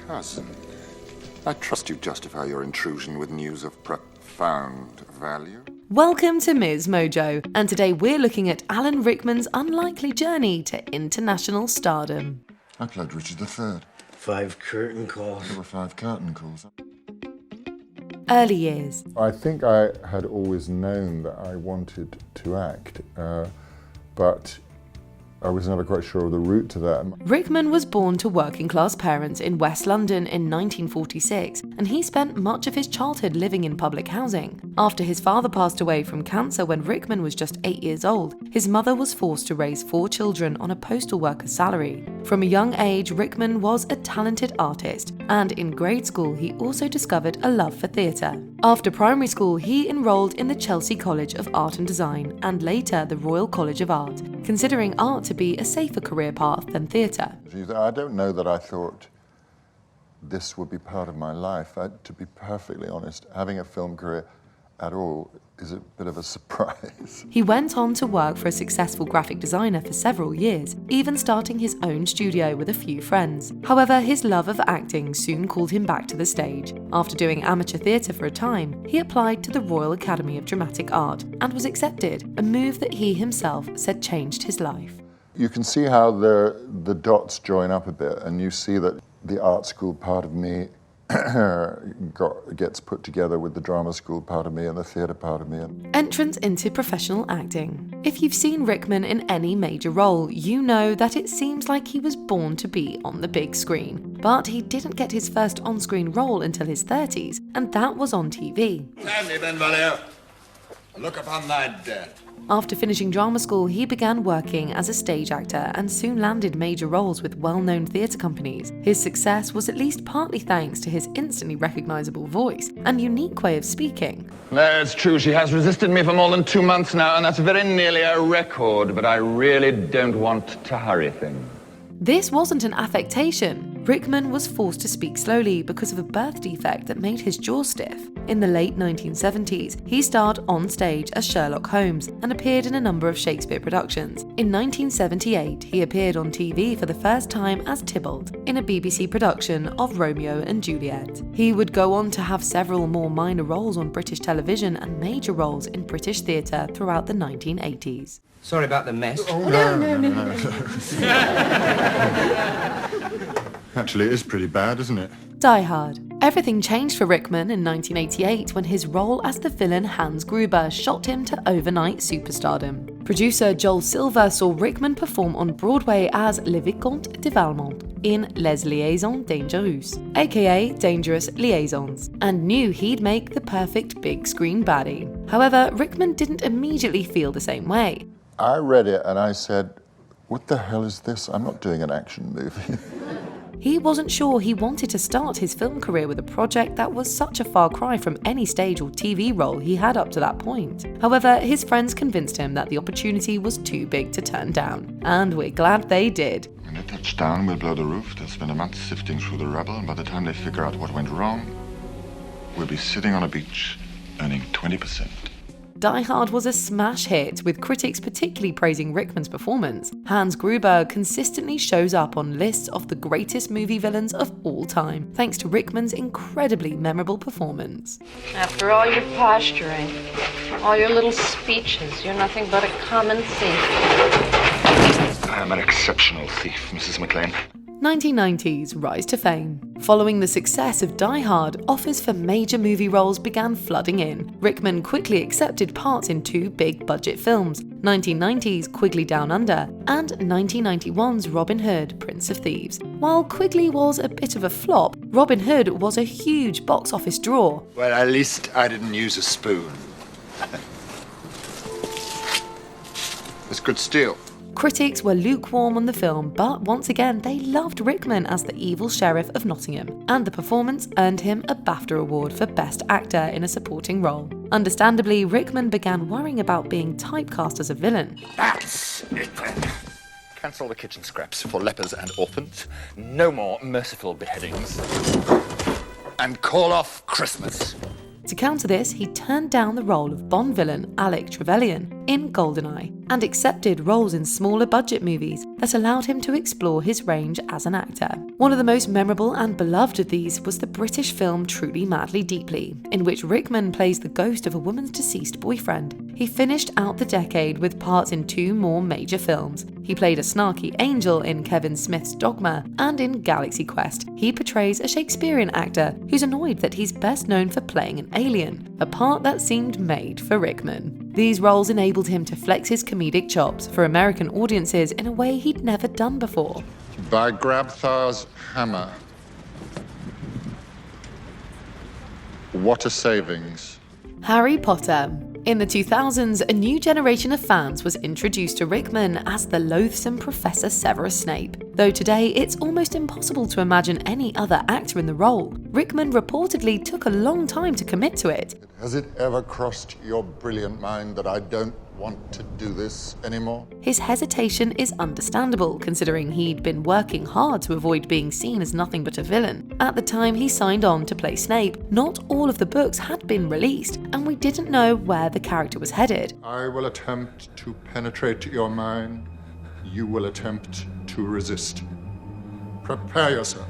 cousin. I trust you justify your intrusion with news of profound value. Welcome to MsMojo, and today we're looking at Alan Rickman's unlikely journey to international stardom. I played Richard III. 5 curtain calls. There were 5 curtain calls. Early years. I think I had always known that I wanted to act, but I was never quite sure of the route to that. Rickman was born to working-class parents in West London in 1946, and he spent much of his childhood living in public housing. After his father passed away from cancer when Rickman was just 8 years old, his mother was forced to raise 4 children on a postal worker's salary. From a young age, Rickman was a talented artist, and in grade school he also discovered a love for theatre. After primary school, he enrolled in the Chelsea College of Art and Design and later the Royal College of Art, considering art to be a safer career path than theatre. I don't know that I thought this would be part of my life. To be perfectly honest, having a film career at all is a bit of a surprise. He went on to work for a successful graphic designer for several years, even starting his own studio with a few friends. However, his love of acting soon called him back to the stage. After doing amateur theatre for a time, he applied to the Royal Academy of Dramatic Art and was accepted, a move that he himself said changed his life. You can see how the dots join up a bit, and you see that the art school part of me gets put together with the drama school part of me and the theatre part of me. Entrance into professional acting. If you've seen Rickman in any major role, you know that it seems like he was born to be on the big screen. But he didn't get his first on-screen role until his 30s, and that was on TV. Stand Benvolio. Look upon thy death. After finishing drama school, he began working as a stage actor and soon landed major roles with well-known theatre companies. His success was at least partly thanks to his instantly recognisable voice and unique way of speaking. No, it's true. She has resisted me for more than 2 months now, and that's very nearly a record, but I really don't want to hurry things. This wasn't an affectation. Rickman was forced to speak slowly because of a birth defect that made his jaw stiff. In the late 1970s, he starred on stage as Sherlock Holmes and appeared in a number of Shakespeare productions. In 1978, he appeared on TV for the first time as Tybalt in a BBC production of Romeo and Juliet. He would go on to have several more minor roles on British television and major roles in British theatre throughout the 1980s. Sorry about the mess. Oh, no. Actually, it is pretty bad, isn't it? Die Hard. Everything changed for Rickman in 1988 when his role as the villain Hans Gruber shot him to overnight superstardom. Producer Joel Silver saw Rickman perform on Broadway as Le Vicomte de Valmont in Les Liaisons Dangereuses, aka Dangerous Liaisons, and knew he'd make the perfect big screen baddie. However, Rickman didn't immediately feel the same way. I read it and I said, what the hell is this? I'm not doing an action movie. He wasn't sure he wanted to start his film career with a project that was such a far cry from any stage or TV role he had up to that point. However, his friends convinced him that the opportunity was too big to turn down, and we're glad they did. When they touch down, we'll blow the roof. They'll spend a month sifting through the rubble, and by the time they figure out what went wrong, we'll be sitting on a beach earning 20%. Die Hard was a smash hit, with critics particularly praising Rickman's performance. Hans Gruber consistently shows up on lists of the greatest movie villains of all time, thanks to Rickman's incredibly memorable performance. After all your posturing, all your little speeches, you're nothing but a common thief. I am an exceptional thief, Mrs. McLean. 1990s rise to fame. Following the success of Die Hard, offers for major movie roles began flooding in. Rickman quickly accepted parts in 2 big-budget films, 1990's Quigley Down Under and 1991's Robin Hood, Prince of Thieves. While Quigley was a bit of a flop, Robin Hood was a huge box office draw. Well, at least I didn't use a spoon. It's good steel. Critics were lukewarm on the film, but once again they loved Rickman as the evil sheriff of Nottingham, and the performance earned him a BAFTA award for Best Actor in a Supporting Role. Understandably, Rickman began worrying about being typecast as a villain. That's it then. Cancel the kitchen scraps for lepers and orphans. No more merciful beheadings. And call off Christmas. To counter this, he turned down the role of Bond villain Alec Trevelyan in GoldenEye and accepted roles in smaller budget movies that allowed him to explore his range as an actor. One of the most memorable and beloved of these was the British film Truly Madly Deeply, in which Rickman plays the ghost of a woman's deceased boyfriend. He finished out the decade with parts in 2 more major films. He played a snarky angel in Kevin Smith's Dogma, and in Galaxy Quest, he portrays a Shakespearean actor who's annoyed that he's best known for playing an alien, a part that seemed made for Rickman. These roles enabled him to flex his comedic chops for American audiences in a way he'd never done before. By Grabthar's hammer. What a savings. Harry Potter. In the 2000s, a new generation of fans was introduced to Rickman as the loathsome Professor Severus Snape. Though today it's almost impossible to imagine any other actor in the role, Rickman reportedly took a long time to commit to it. Has it ever crossed your brilliant mind that I don't want to do this anymore? His hesitation is understandable, considering he'd been working hard to avoid being seen as nothing but a villain. At the time he signed on to play Snape, not all of the books had been released, and we didn't know where the character was headed. I will attempt to penetrate your mind. You will attempt to resist. Prepare yourself.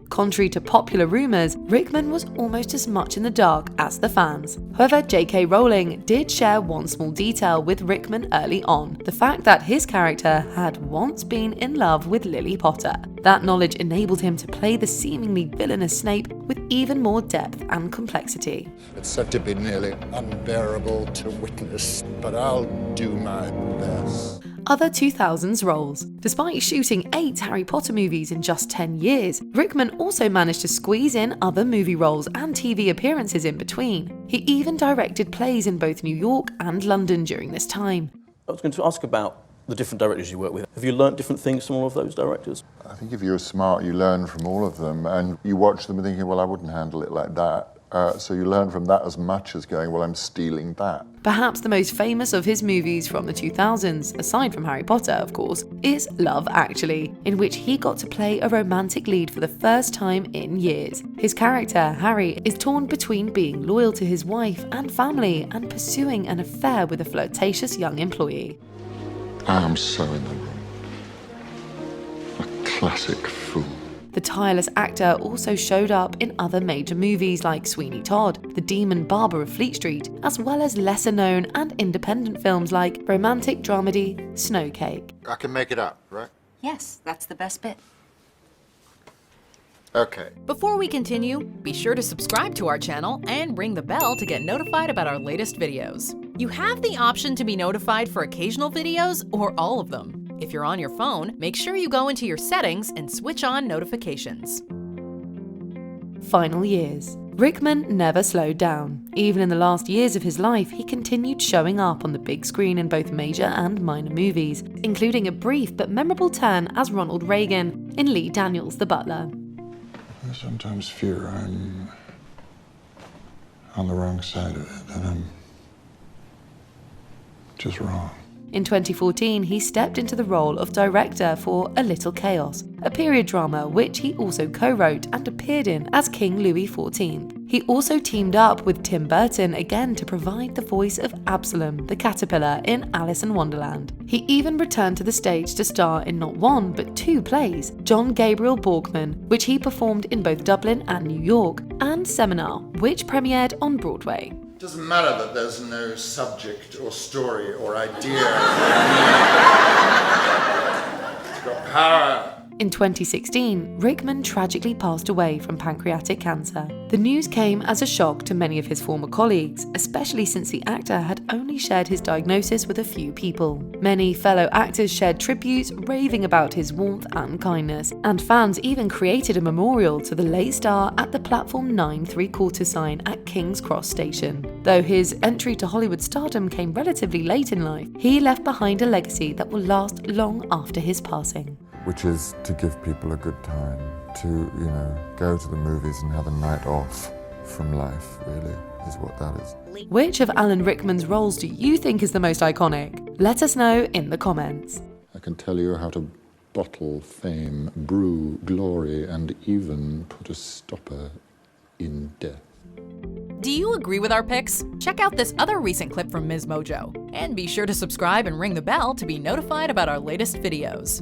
Contrary to popular rumours, Rickman was almost as much in the dark as the fans. However, J.K. Rowling did share one small detail with Rickman early on, the fact that his character had once been in love with Lily Potter. That knowledge enabled him to play the seemingly villainous Snape with even more depth and complexity. It's said to be nearly unbearable to witness, but I'll do my best. Other 2000s roles. Despite shooting 8 Harry Potter movies in just 10 years, Rickman also managed to squeeze in other movie roles and TV appearances in between. He even directed plays in both New York and London during this time. I was going to ask about the different directors you work with. Have you learnt different things from all of those directors? I think if you're smart, you learn from all of them, and you watch them and thinking, well, I wouldn't handle it like that. So you learn from that as much as going, well, I'm stealing that. Perhaps the most famous of his movies from the 2000s, aside from Harry Potter, of course, is Love Actually, in which he got to play a romantic lead for the first time in years. His character, Harry, is torn between being loyal to his wife and family and pursuing an affair with a flirtatious young employee. I am so in the wrong. A classic fool. The tireless actor also showed up in other major movies like Sweeney Todd, The Demon Barber of Fleet Street, as well as lesser-known and independent films like romantic dramedy Snowcake. I can make it up, right? Yes, that's the best bit. Okay. Before we continue, be sure to subscribe to our channel and ring the bell to get notified about our latest videos. You have the option to be notified for occasional videos or all of them. If you're on your phone, make sure you go into your settings and switch on notifications. Final years. Rickman never slowed down. Even in the last years of his life, he continued showing up on the big screen in both major and minor movies, including a brief but memorable turn as Ronald Reagan in Lee Daniels' The Butler. I sometimes fear I'm on the wrong side of it, and I'm just wrong. In 2014, he stepped into the role of director for A Little Chaos, a period drama which he also co-wrote and appeared in as King Louis XIV. He also teamed up with Tim Burton again to provide the voice of Absalom, the caterpillar, in Alice in Wonderland. He even returned to the stage to star in not one but 2 plays, John Gabriel Borkman, which he performed in both Dublin and New York, and Seminar, which premiered on Broadway. It doesn't matter that there's no subject or story or idea. It's got power. In 2016, Rickman tragically passed away from pancreatic cancer. The news came as a shock to many of his former colleagues, especially since the actor had only shared his diagnosis with a few people. Many fellow actors shared tributes raving about his warmth and kindness, and fans even created a memorial to the late star at the platform 9 3/4 sign at King's Cross Station. Though his entry to Hollywood stardom came relatively late in life, he left behind a legacy that will last long after his passing. Which is to give people a good time, to, go to the movies and have a night off from life, really, is what that is. Which of Alan Rickman's roles do you think is the most iconic? Let us know in the comments. I can tell you how to bottle fame, brew glory, and even put a stopper in death. Do you agree with our picks? Check out this other recent clip from MsMojo. And be sure to subscribe and ring the bell to be notified about our latest videos.